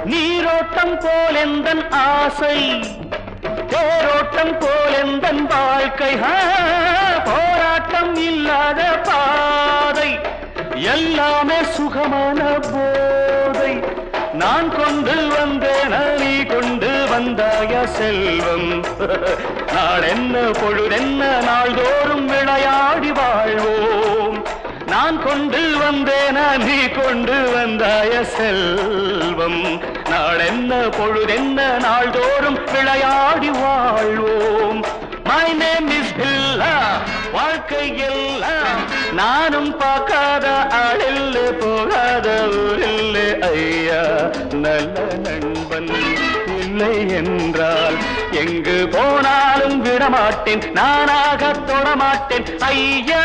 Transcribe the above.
நீரோட்டம் போல் எந்தன் ஆசை தேரோட்டம் போல் எந்தன் வாழ்க்கை போராட்டம் இல்லாத பாதை எல்லாமே சுகமான போதை நான் கொண்டு வந்தேன் நீ கொண்டு வந்தாய செல்வம் நாளென்ன பொழுதென்ன நாள்தோறும் விளையாடி வாழ்வோம் நான் கொண்டு வந்தேன் நீ கொண்டு வந்தாய செல்வம் நாளென்ன பொழுதென்ன நாள்தோறும் விளையாடி வாழ்வோம் My name is Billa வாழ்க்கை எல்லாம் நானும் பார்க்காத ஆளில்லை போகாத ஊரில்லை ஐயா நல்ல நண்பன் இல்லை என்றால் எங்கு போனாலும் விடமாட்டேன் நானாக தொடமாட்டேன் ஐயா